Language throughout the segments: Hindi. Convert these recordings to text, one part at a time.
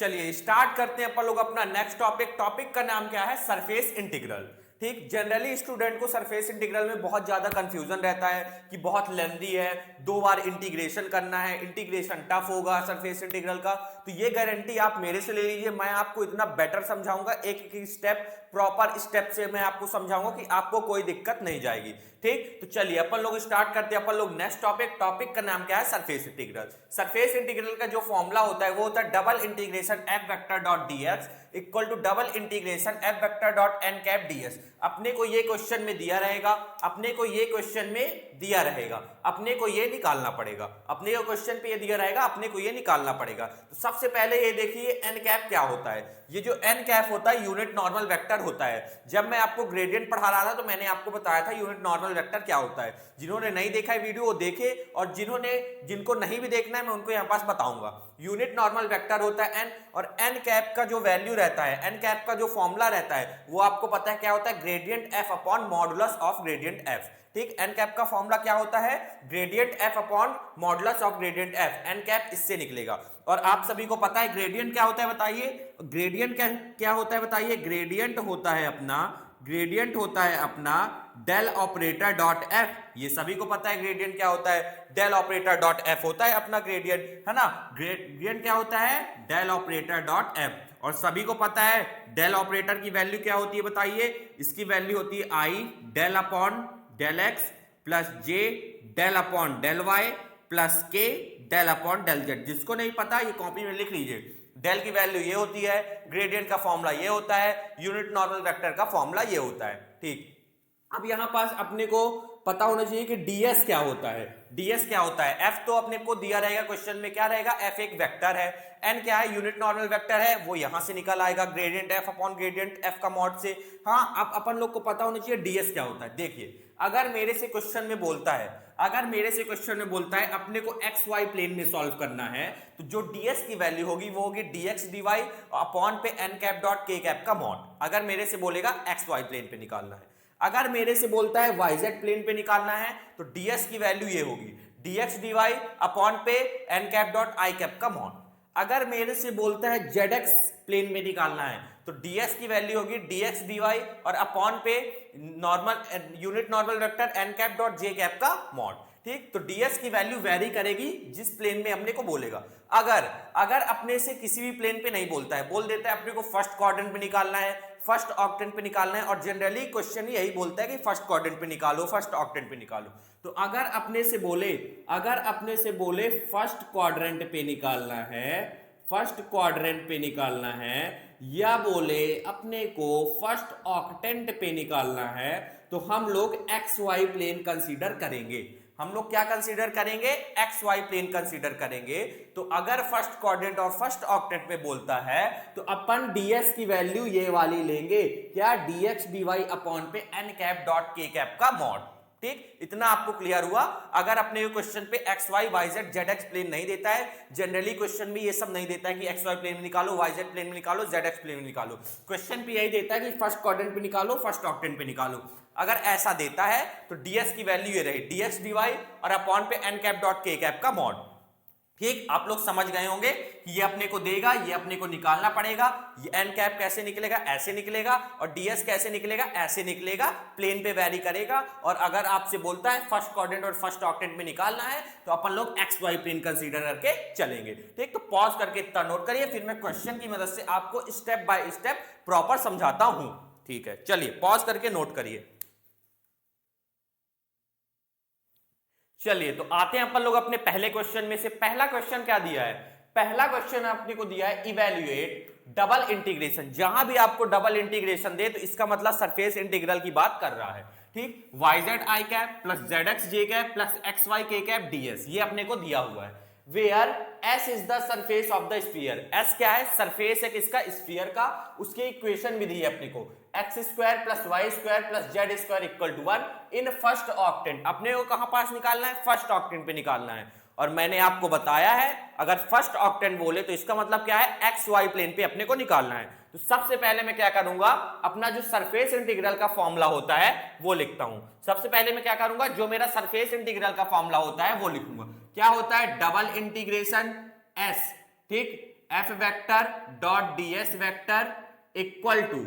चलिए स्टार्ट करते हैं अपन लोग अपना नेक्स्ट टॉपिक। टॉपिक का नाम क्या है? Surface integral. ठीक, जनरली स्टूडेंट को सरफेस इंटीग्रल में बहुत ज्यादा कंफ्यूजन रहता है कि बहुत लेंथी है, 2 बार इंटीग्रेशन करना है, इंटीग्रेशन टफ होगा सरफेस इंटीग्रल का। तो ये गारंटी आप मेरे से ले लीजिए, मैं आपको इतना बेटर समझाऊंगा, एक एक स्टेप प्रॉपर स्टेप से मैं आपको समझाऊंगा कि आपको कोई दिक्कत नहीं जाएगी। ठीक, तो चलिए अपन लोग स्टार्ट करते हैं। अपन लोग नेक्स्ट टॉपिक, टॉपिक का नाम क्या है? Surface integral. सरफेस इंटीग्रल का जो फॉर्मूला होता है वो होता है double integration F vector dot dx equal to double integration F vector dot n cap dS. अपने को ये क्वेश्चन में दिया रहेगा, अपने को ये क्वेश्चन में दिया रहेगा, अपने को ये निकालना पड़ेगा, अपने को क्वेश्चन पे ये दिया रहेगा, अपने को ये निकालना पड़ेगा। तो सबसे पहले ये देखिए एन कैप क्या होता है। ये जो एन कैप होता है यूनिट नॉर्मल वेक्टर होता है। जब मैं आपको ग्रेडियंट पढ़ा रहा था तो मैंने आपको बताया था यूनिट नॉर्मल वेक्टर क्या होता है। जिन्होंने नहीं देखा है वीडियो वो देखे, और जिनको नहीं भी देखना है मैं उनको यहाँ पास बताऊंगा। यूनिट नॉर्मल वेक्टर होता है एन, और एन कैप का जो वैल्यू रहता है, एन कैप का जो फॉर्मूला रहता है वो आपको पता है क्या होता है? Gradient F upon modulus of gradient F. ठीक, एन कैप का फॉर्मूला क्या होता है? Gradient F upon modulus of gradient F. N cap इससे निकलेगा। और आप सभी को पता है ग्रेडियंट क्या होता है बताइए? ग्रेडियंट क्या होता है बताइए? ग्रेडियंट होता है अपना डेल ऑपरेटर डॉट एफ। ये सभी को पता है ग्रेडियंट क्या होता है? डेल ऑपरेटर डॉट एफ होता है अपना ग्रेडियंट, है ना। ग्रेडियंट क्या होता है? Del operator dot F. और सभी को पता है डेल ऑपरेटर की वैल्यू क्या होती है बताइए? इसकी वैल्यू होती है i del upon del x plus j del upon del y plus k del upon del z. जिसको नहीं पता ये कॉपी में लिख लीजिए। डेल की वैल्यू ये होती है, ग्रेडियंट का फॉर्मूला ये होता है, यूनिट नॉर्मल वेक्टर का फॉर्मूला ये होता है। ठीक, अब यहां पास अपने को पता होना चाहिए कि ds क्या होता है। ds क्या होता है? f तो अपने को दिया रहेगा क्वेश्चन में, क्या रहेगा? f एक वेक्टर है, n क्या है? यूनिट नॉर्मल वेक्टर है, वो यहां से निकल आएगा gradient f upon gradient f का मॉड से। हाँ, अब अपन लोग को पता होना चाहिए ds क्या होता है। देखिए अगर मेरे से क्वेश्चन में बोलता है अपने को एक्स वाई प्लेन में सॉल्व करना है, तो जो ds की वैल्यू होगी वो होगी dx dy अपॉन पे n cap dot k cap का मॉड। अगर मेरे से बोलेगा एक्स वाई प्लेन पे निकालना है। अगर मेरे से बोलता है yz प्लेन पे निकालना है तो ds की वैल्यू ये होगी dx dy अपॉन पे n cap dot i cap का मॉड। अगर मेरे से बोलता है zx प्लेन में निकालना है तो ds की वैल्यू होगी dx dy और अपॉन पे unit normal vector n cap dot j cap का मॉड। ठीक, तो ds की वैल्यू वेरी करेगी जिस प्लेन में हमने को बोलेगा। अगर अपने से किसी भी प्लेन पे नहीं बोलता है, बोल देता है अपने को फर्स्ट क्वाड्रेंट पे निकालना है, फर्स्ट ऑक्टेंट पे निकालना है, और जनरली क्वेश्चन यही बोलता है कि फर्स्ट क्वाड्रेंट पे निकालो, फर्स्ट ऑक्टेंट पे निकालो। तो अगर अपने से बोले फर्स्ट क्वाड्रेंट पे निकालना है, या बोले अपने को फर्स्ट ऑक्टेंट पे निकालना है, तो हम लोग एक्स वाई प्लेन कंसीडर करेंगे। हम लोग क्या कंसीडर करेंगे? एक्स वाई प्लेन कंसीडर करेंगे। तो अगर फर्स्ट क्वाड्रेंट और फर्स्ट ऑक्टेंट में बोलता है तो अपन ds की वैल्यू ये वाली लेंगे, क्या? dx dy अपॉन पे n cap dot k cap का मॉड। ठीक, इतना आपको क्लियर हुआ। अगर अपने क्वेश्चन पे x y y z z x plane नहीं देता है, जनरली क्वेश्चन में ये सब नहीं देता है कि एक्स वाई प्लेन में निकालो, वाई जेड प्लेन में निकालो, जेड एक्स प्लेन में निकालो। क्वेश्चन पे यही देता है कि फर्स्ट क्वाड्रेंट पे निकालो, फर्स्ट ऑक्टेंट पे निकालो। अगर ऐसा देता है तो ds की वैल्यू ये रही dx dy और अपॉन पे n cap dot k cap का मॉड। ठीक, आप लोग समझ गए होंगे कि ये अपने को देगा, ये अपने को निकालना पड़ेगा। ये n कैप कैसे निकलेगा? ऐसे निकलेगा। और ds कैसे निकलेगा? ऐसे निकलेगा, प्लेन पे वैरी करेगा। और अगर आपसे बोलता है फर्स्ट क्वाड्रेंट और फर्स्ट ऑक्टेंट में निकालना है तो अपन लोग एक्स वाई प्लेन कंसीडर करके चलेंगे। ठीक, तो पॉज करके इतना नोट करिए, फिर मैं क्वेश्चन की मदद से आपको स्टेप बाय स्टेप प्रॉपर समझाता हूं। ठीक है, चलिए पॉज करके नोट करिए। चलिए तो आते हैं अपन लोग अपने पहले क्वेश्चन में से। पहला क्वेश्चन क्या दिया है? पहला क्वेश्चन आपने को दिया है इवैल्यूएट डबल इंटीग्रेशन। जहां भी आपको डबल इंटीग्रेशन दे तो इसका मतलब सरफेस इंटीग्रल की बात कर रहा है। ठीक, yz i cap plus zx j cap plus xy k cap ds ये अपने को दिया हुआ है। Where s is the surface of the sphere. s क्या है? सरफेस है किसका? स्फीयर का। उसकी इक्वेशन भी दी है अपने को, x square plus y square plus z square equal to 1 in first octant. अपने को कहां पास निकालना है? फर्स्ट ऑक्टेंट पे निकालना है। और मैंने आपको बताया है अगर फर्स्ट ऑक्टेंट बोले तो इसका मतलब क्या है? एक्स वाई प्लेन पे अपने को निकालना है। तो सबसे पहले मैं क्या करूंगा? अपना जो सरफेस इंटीग्रल का फॉर्मूला होता है वो लिखता हूं। सबसे पहले मैं क्या करूंगा? जो मेरा सरफेस इंटीग्रल का फॉर्मूला होता है वो लिखूंगा। क्या होता है? Double integration s। ठीक, f vector dot ds vector equal to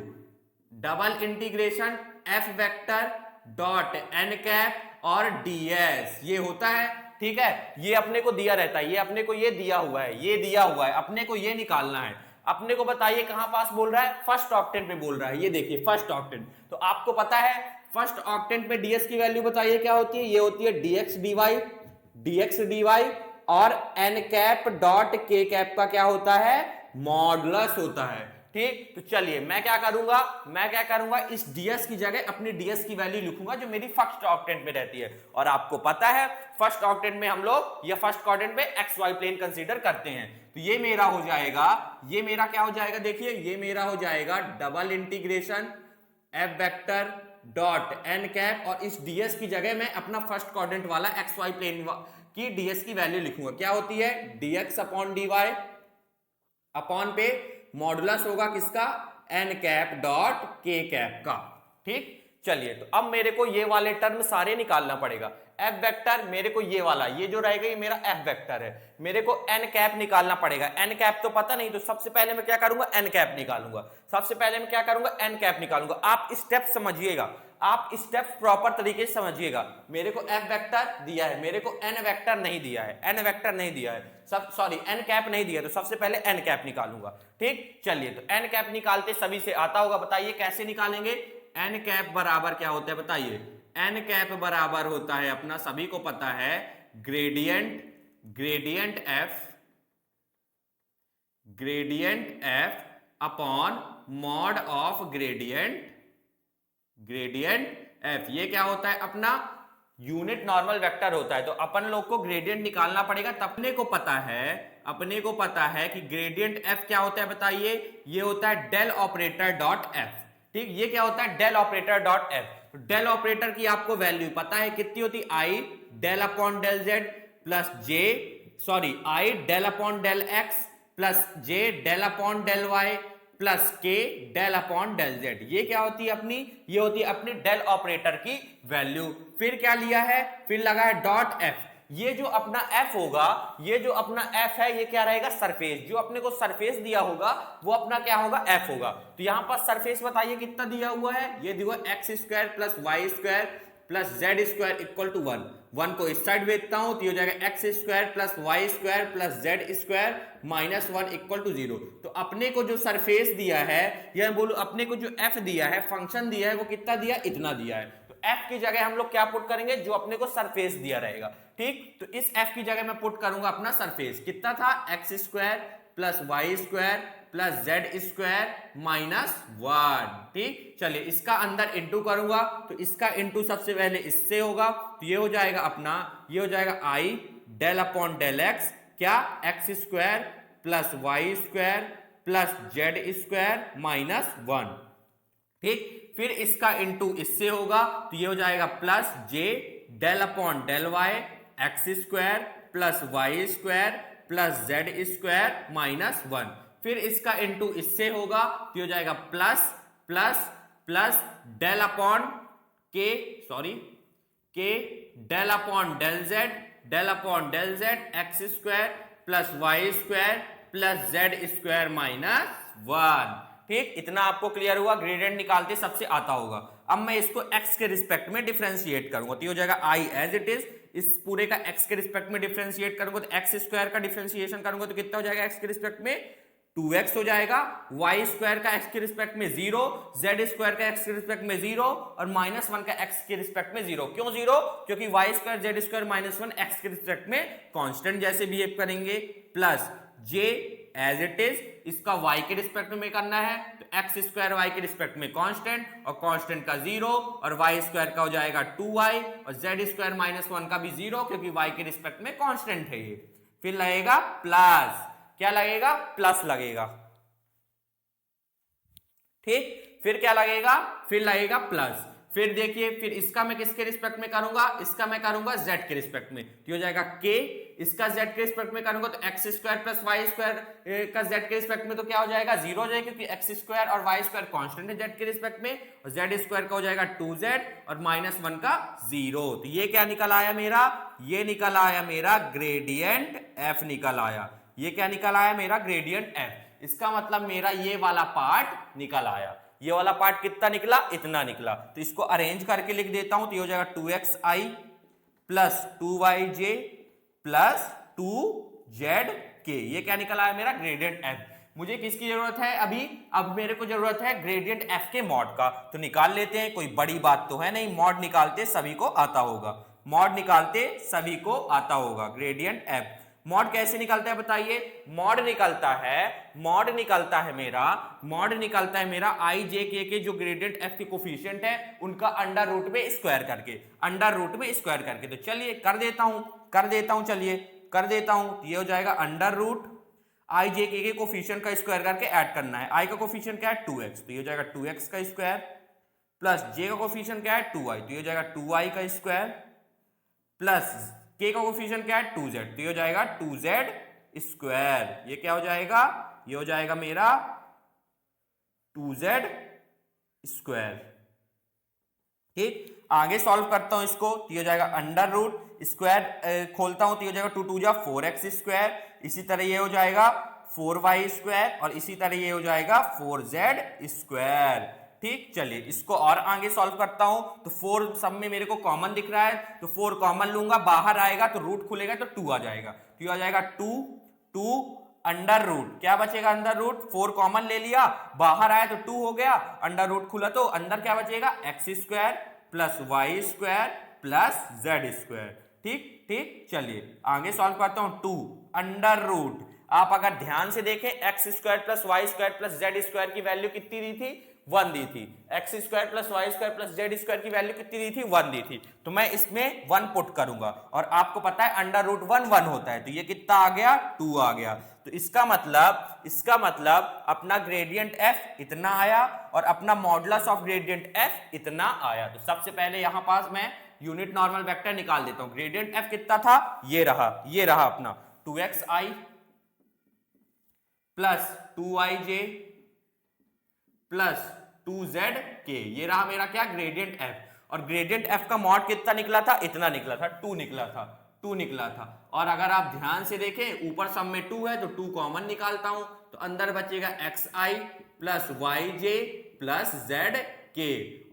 double integration F vector dot n cap और ds, ये होता है। ठीक है, ये अपने को दिया रहता है, ये अपने को ये दिया हुआ है, ये दिया हुआ है, अपने को ये निकालना है। अपने को बताइए कहां पास बोल रहा है, फर्स्ट ऑक्टेंट में बोल रहा है। ये देखिए फर्स्ट ऑक्टेंट, तो आपको पता है फर्स्ट ऑक्टेंट में ds की वैल्यू बताइए क्या होती है, ये होती है dx dy और n cap dot k cap का क्या होता है, मॉडुलस होता है। ठीक, तो चलिए मैं क्या करूंगा इस ds की जगह अपनी ds की वैल्यू लिखूंगा जो मेरी फर्स्ट ऑक्टेंट में रहती है। और आपको पता है फर्स्ट ऑक्टेंट में हम लोग या फर्स्ट क्वाड्रेंट में एक्स वाई प्लेन कंसीडर करते हैं। तो ये मेरा हो जाएगा, ये मेरा क्या हो जाएगा, देखिए ये मेरा हो जाएगा double integration F vector dot n cap और इस ds की जगह मैं अपना फर्स्ट क्वाड्रेंट वाला एक्स वाई प्लेन की ds की वैल्यू लिखूंगा। क्या होती है, dx अपॉन dy अपॉन पे मॉडुलस होगा किसका, n cap dot k cap का। ठीक, चलिए तो अब मेरे को ये वाले टर्म सारे निकालना पड़ेगा। एफ वेक्टर मेरे को ये वाला, ये जो रहेगा ये मेरा एफ वेक्टर है, मेरे को n कैप निकालना पड़ेगा। n कैप तो पता नहीं, तो सबसे पहले मैं क्या करूंगा, n कैप निकालूंगा। सबसे पहले मैं क्या करूंगा, n कैप निकालूंगा। आप स्टेप समझिएगा, आप स्टेप्स प्रॉपर तरीके से समझिएगा। मेरे को एफ वेक्टर दिया है, मेरे को n वेक्टर नहीं दिया है, n वेक्टर नहीं दिया है, सब सॉरी n कैप नहीं दिया, तो सबसे पहले n कैप निकालूंगा। ठीक, चलिए तो n कैप निकालते सभी से आता होगा, बताइए कैसे निकालेंगे। n कैप बराबर क्या होता है बताइए, n कैप बराबर होता है अपना सभी को पता है gradient f upon mod of gradient f। ये क्या होता है अपना यूनिट नॉर्मल वेक्टर होता है। तो अपन लोग को ग्रेडियंट निकालना पड़ेगा, तब अपने को पता है कि ग्रेडियंट f क्या होता है बताइए, ये होता है डेल ऑपरेटर डॉट f। ठीक, ये क्या होता है, डेल ऑपरेटर डॉट f। तो डेल ऑपरेटर की आपको वैल्यू पता है कितनी होती है, i del upon del z plus i del upon del x plus j del upon del y plus k del upon del z। ये क्या होती है अपनी, ये होती है अपनी डेल ऑपरेटर की वैल्यू। फिर क्या लिया है, फिर लगा है डॉट f। ये जो अपना f होगा, ये जो अपना f है, ये क्या रहेगा, सरफेस। जो अपने को सरफेस दिया होगा वो अपना क्या होगा, f होगा। तो यहां पर सरफेस बताइए कितना दिया हुआ है, ये दिया x square plus y square plus z square equal to 1 को इस साइड भेजता हूं तो ये हो जाएगा x square plus y square plus z square minus 1 equal to 0। तो अपने को जो सरफेस दिया है, या बोलो अपने को जो f दिया है, फंक्शन दिया है, वो कितना दिया, इतना दिया है। तो f की जगह हम लोग क्या पुट करेंगे, जो अपने को सरफेस दिया रहेगा। ठीक, तो इस f की जगह मैं पुट करूंगा अपना सरफेस, कितना था, x square plus y square plus z square minus 1। ठीक, चलिए इसका अंदर इंटू करूंगा, तो इसका इंटू सबसे पहले इससे होगा, तो ये हो जाएगा अपना, ये हो जाएगा i del upon del x, क्या, x square plus y square plus z square minus 1। ठीक, फिर इसका इंटू इससे होगा, तो ये हो जाएगा plus j del upon del y x square plus y square plus z square minus 1। फिर इसका इंटू इससे होगा, तो हो जाएगा plus plus plus del upon k del upon del z x square plus y square plus z square minus 1। ठीक, इतना आपको क्लियर हुआ, ग्रेडियंट निकालते सबसे आता होगा। अब मैं इसको x के रिस्पेक्ट में डिफरेंशिएट करूंगा, तो ये हो जाएगा i एज इट इज, इस पूरे का x के रिस्पेक्ट में डिफरेंशिएट करूंगा, तो एक्स स्क्वायर का डिफरेंशिएशन करूंगा तो कितना हो जाएगा x के रिस्पेक्ट में, 2x हो जाएगा, y स्क्वायर का x के रिस्पेक्ट में 0, z स्क्वायर का x के रिस्पेक्ट में 0 और माइनस 1 का x के रिस्पेक्ट में 0। क्यों 0, क्योंकि y square z square minus 1 x के रिस्पेक्ट में कांस्टेंट जैसे बिहेव करेंगे, plus j as it is, इसका y के रिस्पेक्ट में करना है, तो x स्क्वायर y के रिस्पेक्ट में कांस्टेंट, और कांस्टेंट का 0 और y स्क्वायर का हो जाएगा 2y और z स्क्वायर माइनस 1 का भी 0, क्योंकि y के रिस्पेक्ट में कांस्टेंट है ये। फिर लगेगा प्लस, क्या लगेगा, प्लस लगेगा। ठीक, फिर क्या लगेगा, फिर लगेगा प्लस। फिर देखिए, फिर इसका मैं किसके रिस्पेक्ट में करूंगा, इसका मैं करूंगा z के रिस्पेक्ट में, तो हो जाएगा k, इसका z के रिस्पेक्ट में करूंगा तो x square plus y square का z के रिस्पेक्ट में तो क्या हो जाएगा, 0 हो जाएगा, क्योंकि एक्स स्क्वायर और वाई स्क्वायर कांस्टेंट है z के रिस्पेक्ट में, और z स्क्वायर का हो जाएगा 2z और माइनस 1 का 0। तो ये क्या निकल आया मेरा, ये निकल आया मेरा ग्रेडियंट f निकल आया। ये क्या निकल आया मेरा ग्रेडियंट एफ। इसका मतलब मेरा ये वाला पार्ट निकल आया। ये वाला पार्ट कितना निकला, इतना निकला। तो इसको अरेंज करके लिख देता हूं, तो ये हो जाएगा 2xi plus 2yj plus 2zk। ये क्या निकल आया मेरा ग्रेडियंट एफ। मुझे किसकी जरूरत है अभी, अब मेरे को जरूरत है ग्रेडियंट एफ के मॉड का। तो निकाल लेते हैं, कोई बड़ी बात तो है नहीं, मॉड निकालते सभी को आता होगा, मॉड निकालते सभी को आता होगा। ग्रेडियंट एफ मॉड कैसे निकलता है बताइए। मॉड निकलता है मेरा आई जे के जो ग्रेडियंट एफ के कोफिशिएंट है उनका अंडर रूट में स्क्वायर करके। तो चलिए कर देता हूं। ये हो जाएगा अंडर रूट आई जे के कोफिशिएंट का स्क्वायर करके ऐड करना है। आई का कोफिशिएंट क्या है 2x, तो ये हो जाएगा 2x का स्क्वायर प्लस जे का कोफिशिएंट क्या है 2y, तो ये हो जाएगा 2y का स्क्वायर प्लस के का कोफिशिएंट क्या है 2z, तो ये हो जाएगा 2z स्क्वायर। ये क्या हो जाएगा, ये हो जाएगा मेरा 2z स्क्वायर। ठीक, आगे सॉल्व करता हूं इसको, तो ये हो जाएगा अंडर रूट स्क्वायर खोलता हूं, तो ये हो जाएगा 2 2 जा 4x स्क्वायर। इसी तरह ये हो जाएगा 4y स्क्वायर और इसी तरह ये हो जाएगा 4z स्क्वायर। ठीक, चलिए इसको और आगे सॉल्व करता हूं, तो 4 सब में मेरे को कॉमन दिख रहा है, तो 4 कॉमन लूंगा, बाहर आएगा तो रूट खुलेगा तो 2 आ जाएगा, तो ये आ जाएगा 2 अंडर रूट, क्या बचेगा अंडर रूट, 4 कॉमन ले लिया, बाहर आया तो 2 हो गया, अंडर रूट खुला तो अंदर क्या बचेगा x square plus y square plus z square. ठीक ठीक, चलिए आगे सॉल्व करता हूं। 2 अंडर रूट, आप अगर ध्यान से देखें x square plus y square plus z square की वैल्यू कितनी दी थी, 1 दी थी। x square plus y square plus z square की वैल्यू कितनी दी थी, 1 दी थी। तो मैं इसमें 1 पुट करूंगा और आपको पता है अंडर रूट 1 1 होता है, तो ये कितना आ गया 2 आ गया। तो इसका मतलब अपना ग्रेडियंट f इतना आया और अपना मॉडुलस ऑफ ग्रेडियंट f इतना आया। तो सबसे पहले यहां पास मैं यूनिट नॉर्मल वेक्टर निकाल देता हूं। ग्रेडियंट f कितना था, ये रहा अपना 2xi plus 2yj plus 2zk, ये रहा मेरा क्या ग्रेडियंट f। और ग्रेडियंट f का मॉड कितना निकला था, इतना निकला था, 2 निकला था। और अगर आप ध्यान से देखें ऊपर सब में 2 है तो 2 कॉमन निकालता हूं, तो अंदर बचेगा xi plus yj plus zk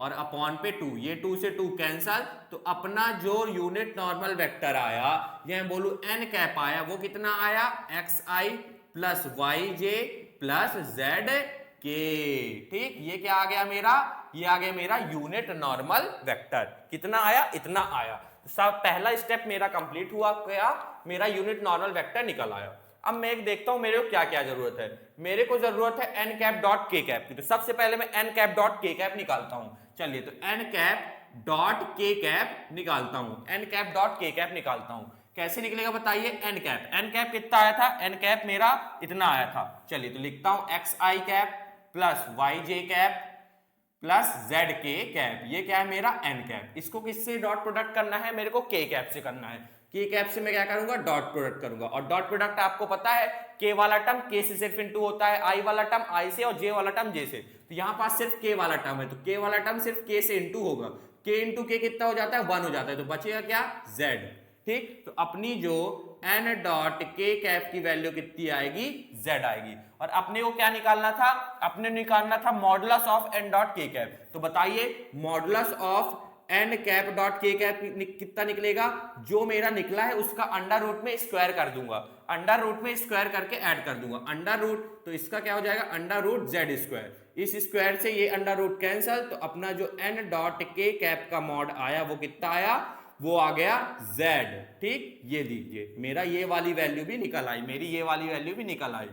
और अपॉन पे 2, ये 2 से 2 कैंसल, तो अपना जो यूनिट नॉर्मल वेक्टर आया या बोलू n कैप आया वो कितना आया xi plus yj plus zk। ठीक, ये क्या आ गया मेरा, ये आ गया मेरा यूनिट नॉर्मल वेक्टर। कितना आया, इतना आया। तो सब पहला स्टेप मेरा कंप्लीट हुआ, क्या मेरा यूनिट नॉर्मल वेक्टर निकल आया। अब मैं एक देखता हूं मेरे को क्या क्या जरूरत है। मेरे को जरूरत है N cap dot k cap की, तो सबसे पहले मैं N cap dot k cap निकालता हूं। चलिए, तो N cap dot k cap निकालता हूं, N cap dot k cap निकालता हूं। कैसे निकलेगा बताइए, एन कैप कितना आया था, एन कैप मेरा इतना आया था। चलिए तो लिखता हूं एक्स आई कैप प्लस वाई जे कैप प्लस जेड के कैप, ये क्या है मेरा एन कैप। इसको किससे डॉट प्रोडक्ट करना है, मेरे को के कैप से करना है। के कैप से मैं क्या करूंगा, डॉट प्रोडक्ट करूंगा। और डॉट प्रोडक्ट आपको पता है के वाला टर्म के से सिर्फ इनटू होता है, आई वाला टर्म आई से और जे वाला टर्म जे से। तो यहां पास सिर्फ के वाला टर्म है, तो के वाला टर्म सिर्फ के से इनटू होगा, के इनटू के कितना हो जाता है 1 हो जाता है, तो बचेगा क्या जेड। ठीक, तो अपनी जो एन डॉट के कैप की वैल्यू कितनी आएगी, जेड आएगी। और अपने को क्या निकालना था, अपने निकालना था modulus of n dot k cap. तो बताइए modulus of n cap dot k cap कितना निकलेगा, जो मेरा निकला है उसका अंडर रूट में स्क्वायर कर दूंगा, अंडर रूट में स्क्वायर करके ऐड कर दूंगा। अंडर रूट तो इसका क्या हो जाएगा, अंडर रूट जेड स्क्वायर, इस स्क्वायर से ये अंडर रूट कैंसल, तो अपना जो एन डॉट के कैप का मॉड आया वो कितना आया, वो आ गया z। ठीक, ये दीजिए मेरा ये वाली वैल्यू भी निकल आई, मेरी ये वाली वैल्यू भी निकल आई।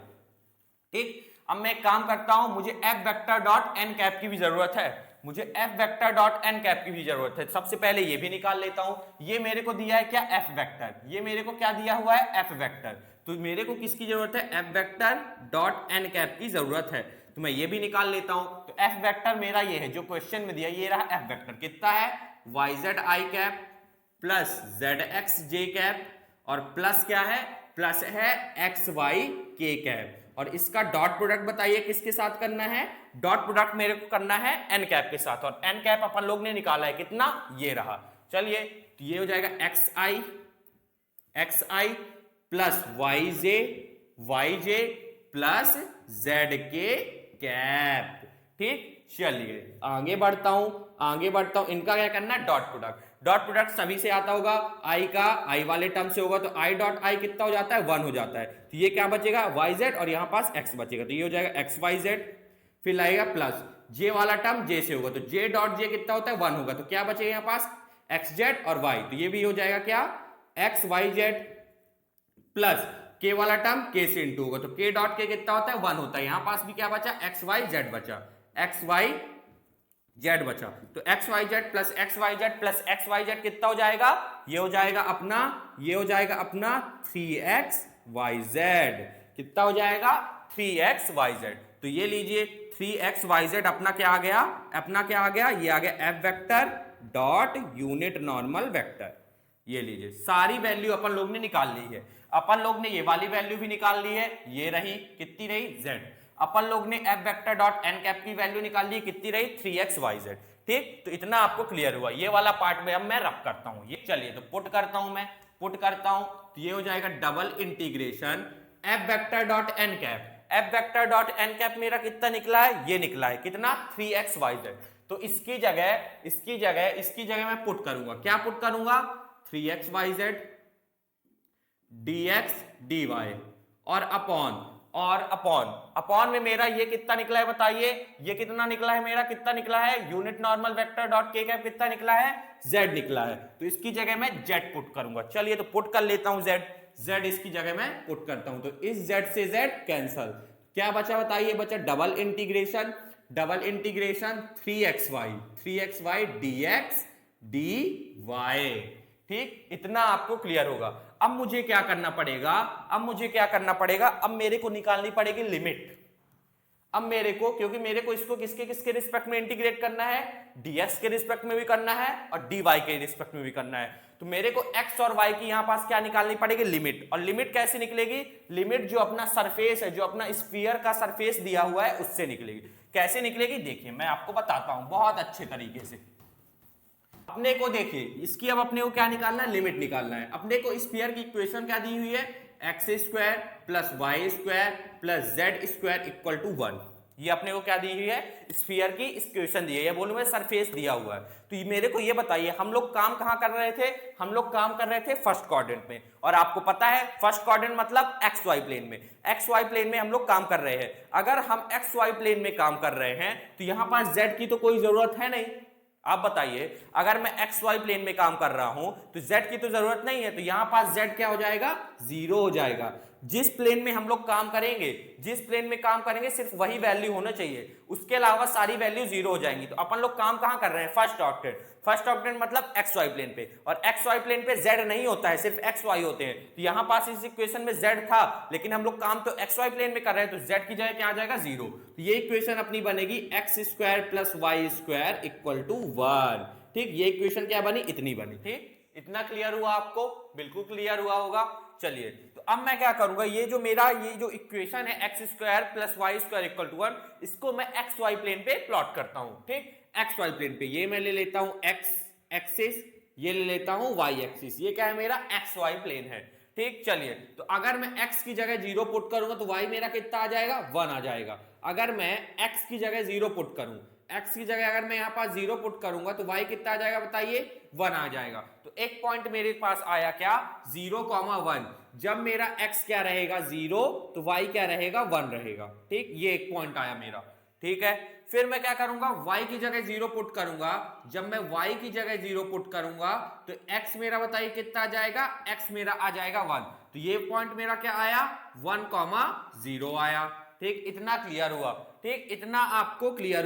ठीक, अब मैं एक काम करता हूं, मुझे f vector dot n cap की भी जरूरत है, मुझे f vector dot n cap की भी जरूरत है। सबसे पहले ये भी निकाल लेता हूं। ये मेरे को दिया है क्या, f वेक्टर, ये मेरे को क्या दिया हुआ है, f वेक्टर। तो मेरे को किसकी जरूरत है, f vector dot n cap की जरूरत है, तो मैं ये भी निकाल लेता हूं। तो f वेक्टर मेरा ये है जो क्वेश्चन में दिया, ये रहा f वेक्टर, कितना है yz i cap plus Z x J cap और प्लस क्या है, प्लस है एक्स वाई के कैप। और इसका डॉट प्रोडक्ट बताइए किसके साथ करना है, डॉट प्रोडक्ट मेरे को करना है एन कैप के साथ, और एन कैप अपन लोग ने निकाला है कितना, ये रहा। चलिए, तो ये हो जाएगा एक्स आई प्लस वाई जे वाई जे प्लस जेड के कैप। ठीक, चलिए आगे बढ़ता हूं। इनका क्या करना है, डॉट प्रोडक्ट। डॉट प्रोडक्ट सभी से आता होगा, आई का आई वाले टर्म से होगा तो आई डॉट आई कितना हो जाता है, 1 हो जाता है। तो ये क्या बचेगा, वाई जेड, और यहां पास एक्स बचेगा, तो ये हो जाएगा एक्स वाई जेड। फिर लगेगा प्लस जे वाला टर्म जे से होगा, तो जे डॉट जे कितना होता है, 1 होगा, तो क्या बचेगा यहाँ पास, एक्स जेड और वाई, तो ये भी हो जाएगा क्या, एक्स वाई जेड। प्लस के वाला टर्म के से इंटू होगा, तो के डॉट के कितना होता है, 1 होता है। यहां पास भी क्या बचा, एक्स वाई जेड बचा, एक्स वाई जेड बचा। तो x y z plus x y z plus x y z कितना हो जाएगा, ये हो जाएगा अपना, ये हो जाएगा अपना 3x वाई जेड। कितना हो जाएगा, 3x वाई जेड। तो ये लीजिए 3x वाई जेड अपना क्या आ गया, अपना क्या आ गया, ये आ गया F vector dot unit normal vector. ये लीजिए सारी वैल्यू अपन लोग ने निकाल ली है। अपन लोग ने ये वाली वैल्यू भी निकाल ली है, ये रही, कितनी रही, z। अपन लोग ने f vector dot n cap की वैल्यू निकाल ली, कितनी रही, 3x वाई जेड। ठीक, तो इतना आपको क्लियर हुआ। ये वाला पार्ट में अब मैं रब करता हूं, ये चलिए तो पुट करता हूं, मैं पुट करता हूं, तो ये हो जाएगा double integration F vector dot n cap. F vector dot n cap मेरा कितना निकला है, ये निकला है, कितना, 3x वाई जेड। तो इसकी जगह मैं पुट करूंगा, क्या पुट करूंगा, 3x y z dx dy और अपॉन में मेरा ये कितना निकला है, बताइए, ये कितना निकला है मेरा, कितना निकला है, unit normal vector dot k cap कितना निकला है, z निकला है। तो इसकी जगह मैं z पुट करूंगा। चलिए तो पुट कर लेता हूं, z इसकी जगह मैं पुट करता हूं, तो इस z से z कैंसल, क्या बचा बताइए, बचा double integration 3xy dx dy। ठीक, इतना आपको क्लियर होगा। अब मुझे क्या करना पड़ेगा, अब मेरे को निकालनी पड़ेगी लिमिट। अब मेरे को, क्योंकि मेरे को इसको किसके किसके रिस्पेक्ट में इंटीग्रेट करना है, dx के रिस्पेक्ट में भी करना है और dy के रिस्पेक्ट में भी करना है। तो मेरे को x और y की यहां पास क्या निकालनी पड़ेगी, लिमिट। और लिमिट कैसे निकलेगी, लिमिट जो अपना सरफेस है, जो अपना स्फीयर का सरफेस दिया हुआ है उससे निकलेगी। कैसे निकलेगी, देखिए मैं आपको बताता हूं बहुत अच्छे तरीके से। अपने को देखिए, इसकी अब अपने को क्या निकालना है, लिमिट निकालना है। अपने को स्फीयर की इक्वेशन क्या दी हुई है, x square plus y square plus z square equal to 1। ये अपने को क्या दी हुई है, स्फीयर की इक्वेशन दी है, या बोलूं मैं सरफेस दिया हुआ है। तो ये मेरे को ये बताइए, हम लोग काम कहां कर रहे थे, हम लोग काम कर रहे थे फर्स्ट क्वाड्रेंट में। और आपको पता है फर्स्ट क्वाड्रेंट मतलब एक्स वाई प्लेन में, एक्स वाई प्लेन में हम लोग काम कर रहे हैं। अगर हम एक्स वाई प्लेन में काम कर रहे हैं तो यहां पास जेड की तो कोई जरूरत है नहीं। आप बताइए, अगर मैं एक्स वाई प्लेन में काम कर रहा हूं तो z की तो जरूरत नहीं है, तो यहां पास z क्या हो जाएगा, 0 हो जाएगा। जिस प्लेन में हम लोग काम करेंगे सिर्फ वही वैल्यू होना चाहिए, उसके अलावा सारी वैल्यू 0 हो जाएंगी। तो अपन लोग काम कहां कर रहे हैं, फर्स्ट ऑक्टेंट मतलब एक्स वाई प्लेन पे, और एक्स वाई प्लेन पे z नहीं होता है, सिर्फ एक्स वाई होते हैं। तो यहां पास इस इक्वेशन में z था, लेकिन हम लोग काम तो एक्स वाई प्लेन में कर रहे हैं, तो z की जगह क्या आ जाएगा, 0। तो ये इक्वेशन अपनी बनेगी x square plus y square equal to 1। ठीक, ये इक्वेशन क्या बनी, इतनी बनी। ठीक, इतना क्लियर हुआ आपको, बिल्कुल क्लियर हुआ होगा। चलिए तो अब मैं क्या करूंगा, ये जो इक्वेशन है x square plus y square equal to 1, इसको मैं एक्स वाई प्लेन पे प्लॉट करता हूं। ठीक, एक्स वाई प्लेन पे ये मैं ले लेता हूं एक्स एक्सिस, ये ले लेता हूं वाई एक्सिस, ये क्या है मेरा एक्स वाई प्लेन है। ठीक, चलिए तो अगर मैं x की जगह 0 पुट करूंगा तो y मेरा कितना आ जाएगा, 1 आ जाएगा। अगर मैं x की जगह 0 पुट करूं, x की जगह अगर मैं यहां पास 0 पुट करूंगा तो y कितना आ जाएगा बताइए, 1 आ जाएगा। तो एक पॉइंट मेरे पास आया क्या, 0,1। जब मेरा x क्या रहेगा 0 तो y क्या रहेगा, 1 रहेगा। ठीक, ये एक पॉइंट आया मेरा। ठीक है, फिर मैं क्या करूंगा, y की जगह 0 पुट करूंगा। जब मैं y की जगह 0 पुट करूंगा तो x मेरा बताइए कितना आ जाएगा, x मेरा आ जाएगा 1। तो ये पॉइंट मेरा क्या आया, 1,0 आया। ठीक, इतना क्लियर हुआ। ठीक, इतना आपको क्लियर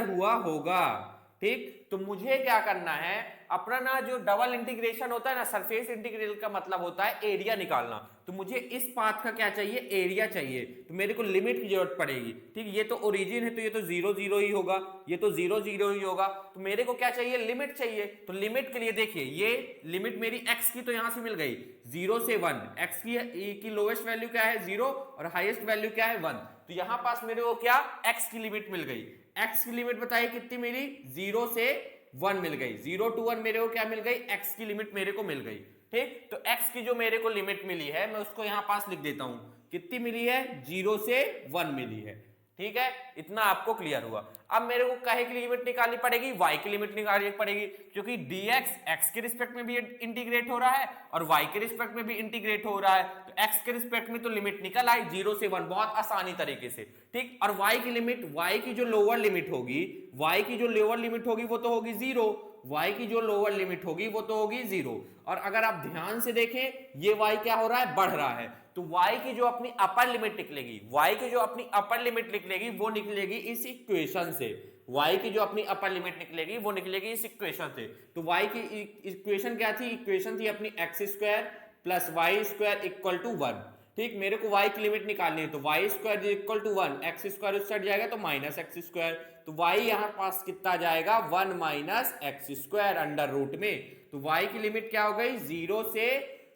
हुआ होगा। ठीक, तो मुझे क्या करना है, अपना ना जो डबल इंटीग्रेशन होता है ना, सरफेस इंटीग्रल का मतलब होता है एरिया निकालना। तो मुझे इस पाथ का क्या चाहिए, एरिया चाहिए। तो मेरे को लिमिट की जरूरत पड़ेगी। ठीक, ये तो ओरिजिन है तो ये तो 0 0 ही होगा, ये तो 0 0 ही होगा। तो मेरे को क्या चाहिए, लिमिट चाहिए। तो लिमिट के लिए देखिए, ये लिमिट मेरी x की तो यहां से मिल गई 0 से 1। x की लोएस्ट वैल्यू क्या है, 0, और हाईएस्ट वैल्यू क्या है, 1। तो यहां पास मेरे को क्या, x की लिमिट मिल गई। x की लिमिट बताइए कितनी मिली, 0 से 1 मिल गई। 0 to 1 मेरे को क्या मिल गई, x की लिमिट मेरे को मिल गई। ठीक, तो x की जो मेरे को लिमिट मिली है मैं उसको यहां पास लिख देता हूं, कितनी मिली है, 0 से 1 मिली है। ठीक है, इतना आपको क्लियर हुआ। अब मेरे को काहे की लिमिट निकालनी पड़ेगी, y की लिमिट निकालनी पड़ेगी, क्योंकि dx x के रिस्पेक्ट में भी इंटीग्रेट हो रहा है और y के रिस्पेक्ट में भी इंटीग्रेट हो रहा है, तो x के रिस्पेक्ट में तो लिमिट निकल आई 0 से 1 बहुत आसानी तरीके से। ठीक, और y की लिमिट, y की जो लोअर लिमिट होगी, y की जो लोअर लिमिट होगी वो तो होगी 0, y की जो लोअर लिमिट होगी वो तो होगी 0। और अगर आप ध्यान से देखें ये y क्या हो रहा है, बढ़ रहा है, तो y की जो अपनी अपर लिमिट निकलेगी, y की जो अपनी अपर लिमिट निकलेगी वो निकलेगी इस इक्वेशन से, y की जो अपनी अपर लिमिट निकलेगी वो निकलेगी इस इक्वेशन से। तो y की इक्वेशन क्या थी, इक्वेशन थी अपनी x square plus y square equal to 1। ठीक, मेरे को y की लिमिट निकालनी है, तो y square equal to 1, x square उस साइड जाएगा तो माइनस एक्स स्क्वायर, तो y यहां पास कितना जाएगा, 1 minus x square under root में। तो y की लिमिट क्या हो गई,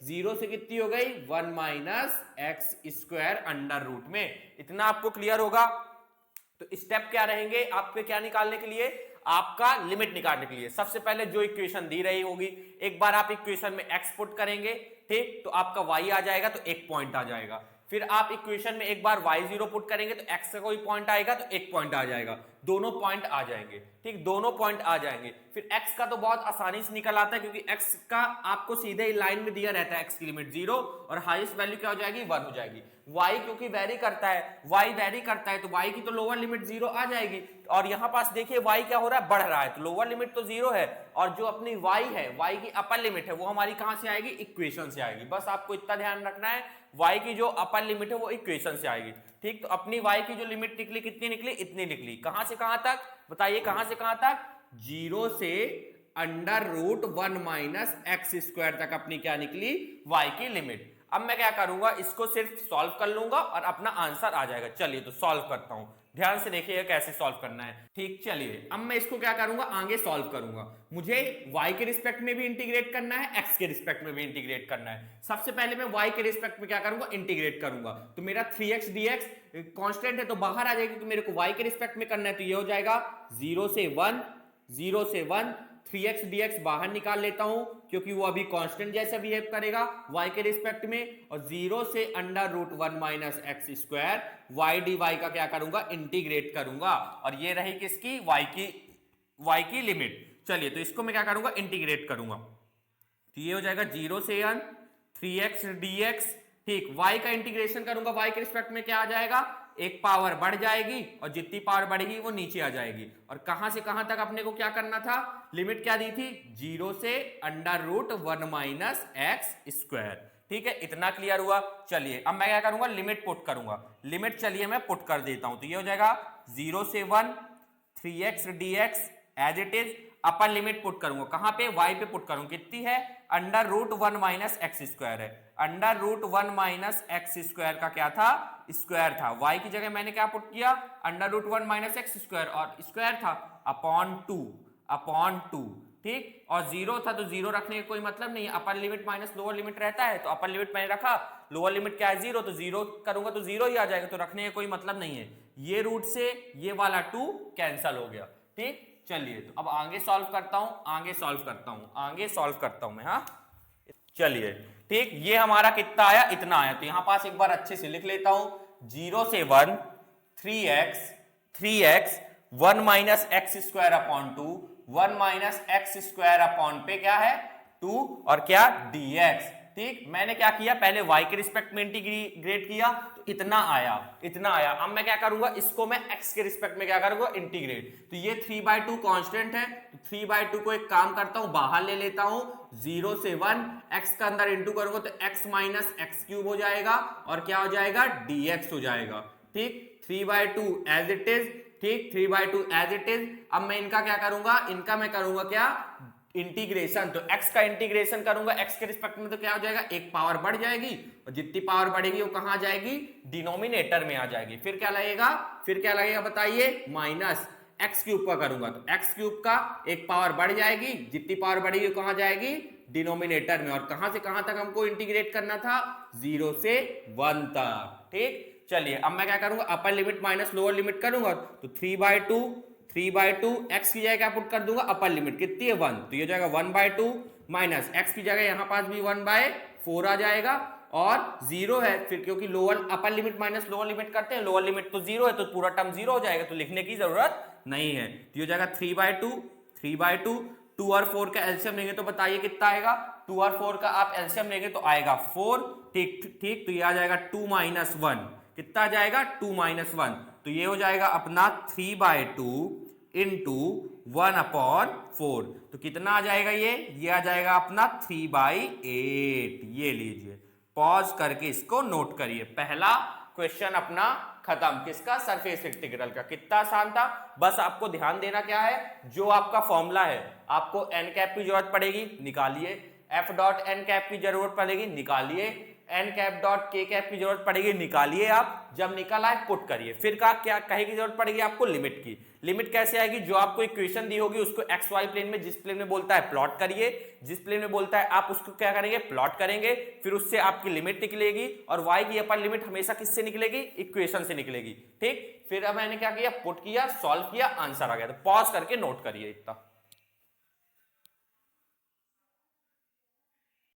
0 से कितनी हो गई, 1 minus x square under root में। इतना आपको क्लियर होगा। तो स्टेप क्या रहेंगे आपके, क्या निकालने के लिए, आपका लिमिट निकालने के लिए सबसे पहले जो इक्वेशन दी रही होगी एक बार आप इक्वेशन में x पुट करेंगे, ठीक, तो आपका y आ जाएगा तो एक पॉइंट आ जाएगा। फिर आप इक्वेशन में एक बार y0 पुट करेंगे तो x का कोई पॉइंट आएगा तो एक पॉइंट आ जाएगा, दोनों पॉइंट आ जाएंगे। ठीक, दोनों पॉइंट आ जाएंगे। फिर x का तो बहुत आसानी से निकल आता है क्योंकि x का आपको सीधे ही लाइन में दिया रहता है, x की लिमिट 0 और हाईएस्ट वैल्यू क्या हो जाएगी, 1 हो जाएगी। y क्योंकि वेरी करता है, y वेरी करता है तो y की तो लोअर लिमिट 0 आ जाएगी। और यहां पास देखिए y क्या हो रहा है, बढ़ रहा है, तो लोअर लिमिट तो 0 है और जो अपनी y है, y की अपर लिमिट है वो हमारी कहां से आएगी, इक्वेशन से आएगी। बस आपको इतना ध्यान रखना है, y की जो अपर लिमिट है वो इक्वेशन से आएगी। ठीक, तो अपनी y की जो लिमिट निकली कितनी निकली, इतनी निकली। कहां से कहां तक बताइए, कहां से कहां तक, 0 से under root 1 minus x square तक अपनी क्या निकली, y की लिमिट। अब मैं क्या करूंगा, इसको सिर्फ सॉल्व कर लूंगा और अपना आंसर आ जाएगा। चलिए तो सॉल्व करता हूं, ध्यान से देखिएगा कैसे सॉल्व करना है। ठीक, चलिए अब मैं इसको क्या करूंगा, आगे सॉल्व करूंगा। मुझे y के रिस्पेक्ट में भी इंटीग्रेट करना है, x के रिस्पेक्ट में भी इंटीग्रेट करना है। सबसे पहले मैं y के रिस्पेक्ट में क्या करूंगा, इंटीग्रेट करूंगा। तो मेरा 3x dx कांस्टेंट है तो बाहर आ जाएगी, तो मेरे को y के रिस्पेक्ट में करना है, तो ये हो जाएगा 0 से 1 3x dx बाहर निकाल लेता हूं क्योंकि वो अभी कांस्टेंट जैसा बिहेव करेगा y के रिस्पेक्ट में, और 0 से under root 1 minus x square y dy का क्या करूंगा, इंटीग्रेट करूंगा, और ये रही किसकी, y की लिमिट। चलिए तो इसको मैं क्या करूंगा, इंटीग्रेट करूंगा, तो ये हो जाएगा 0 से 1 3x dx। ठीक, y का इंटीग्रेशन करूंगा, y के रिस्पेक्ट में क्या आ जाएगा, एक पावर बढ़ जाएगी और जितनी पावर बढ़ेगी वो नीचे आ जाएगी। और कहां से कहां तक अपने को क्या करना था, लिमिट क्या दी थी, 0 से under root 1 minus x square. ठीक है, इतना क्लियर हुआ। चलिए अब मैं क्या करूंगा, लिमिट पुट करूंगा। लिमिट चलिए मैं पुट कर देता हूं, तो ये हो जाएगा 0 से 1 3x dx as it is. Upper limit put करूंगा कहां पे, y पे पुट करूंगा, कितनी है, under root 1 minus x square है, under root 1 minus x square का क्या था, स्क्वायर था। y की जगह मैंने क्या पुट किया, under root 1 minus x square, और स्क्वायर था अपॉन 2। ठीक, और 0 था तो 0 रखने का कोई मतलब नहीं है, upper limit minus lower limit रहता है, तो अपर लिमिट मैंने रखा, लोअर लिमिट क्या है 0, तो 0 करूंगा तो 0 ही आ जाएगा, तो रखने का कोई मतलब नहीं है। ये रूट से ये वाला 2 कैंसल हो गया। ठीक, चलिए तो अब आगे सॉल्व करता हूं मैं। हाँ चलिए, ठीक, ये हमारा कितना आया, इतना आया, तो यहां पास एक बार अच्छे से लिख लेता हूं, 0 से 1 3x 1 minus x square upon 2 1 minus x square upon पे क्या है 2 और क्या dx। ठीक, मैंने क्या किया, पहले y के रिस्पेक्ट में इंटीग्रेट किया तो इतना आया। अब मैं क्या करूंगा, इसको मैं x के रिस्पेक्ट में क्या करूंगा, इंटीग्रेट। तो ये 3/2 कांस्टेंट है, तो 3/2 को एक काम करता हूं, बाहर ले लेता हूं, 0 से 1 x का अंदर इंटू करूंगा तो x माइनस एक्स क्यूब हो जाएगा और क्या हो जाएगा, dx हो जाएगा। ठीक, 3/2 एज इट इज। ठीक, 3/2 एज इट इज। अब मैं इनका क्या करूंगा, मैं करूंगा क्या, इंटीग्रेशन। तो x का इंटीग्रेशन करूंगा x के रिस्पेक्ट में, तो क्या हो जाएगा, एक पावर बढ़ जाएगी और जितनी पावर बढ़ेगी वो कहां जाएगी, डिनोमिनेटर में आ जाएगी। फिर क्या लगेगा बताइए, माइनस एक्स क्यूब का करूंगा तो एक्स क्यूब का एक पावर बढ़ जाएगी, जितनी पावर बढ़ेगी वो कहां जाएगी, डिनोमिनेटर में। और कहां से कहां तक हमको इंटीग्रेट करना था, 0 से 1 तक। ठीक, चलिए अब मैं क्या करूंगा, upper limit minus lower limit करूंगा, तो 3/2 x की जगह क्या पुट कर दूंगा, अपर लिमिट कितनी है 1, तो ये हो जाएगा 1/2 माइनस x की जगह यहां पास भी 1/4 आ जाएगा और 0 है फिर, क्योंकि lower upper limit minus lower limit करते हैं, लोअर लिमिट तो 0 है तो पूरा टर्म 0 हो जाएगा, तो लिखने की जरूरत नहीं है। तो ये हो जाएगा 3/2 2 और 4 का एलसीएम लेंगे तो बताइए कितना आएगा। 2 और 4 का आप एलसीएम लेंगे तो आएगा 4। ठीक ठीक, तो ये आ जाएगा 2 - 1। कितना आ जाएगा 2 - 1, तो ये हो जाएगा अपना 3/2 इंटू 1/4। तो कितना आ जाएगा ये आ जाएगा अपना 3/8। ये लीजिए, पॉज करके इसको नोट करिए। पहला क्वेश्चन अपना खत्म, किसका, सरफेस इंटीग्रल का। कितना आसान था, बस आपको ध्यान देना क्या है, जो आपका फॉर्मूला है आपको एन कैप की जरूरत पड़ेगी, निकालिए। एफ डॉट एन कैप की जरूरत पड़ेगी, निकालिए। N cap dot k cap की जरूरत पड़ेगी, निकालिए। आप जब निकल आए पुट करिए। फिर का क्या कहे की जरूरत पड़ेगी आपको, लिमिट की। लिमिट कैसे आएगी, जो आपको इक्वेशन दी होगी उसको एक्स वाई प्लेन में, जिस प्लेन में बोलता है प्लॉट करिए, जिस प्लेन में बोलता है आप उसको क्या करेंगे, प्लॉट करेंगे। फिर उससे आपकी लिमिट निकलेगी और वाई की अपर लिमिट हमेशा किससे निकलेगी, इक्वेशन से निकलेगी। ठीक, फिर अब मैंने क्या किया, पुट किया, सॉल्व किया, आंसर आ गया। तो पॉज करके नोट करिए इतना।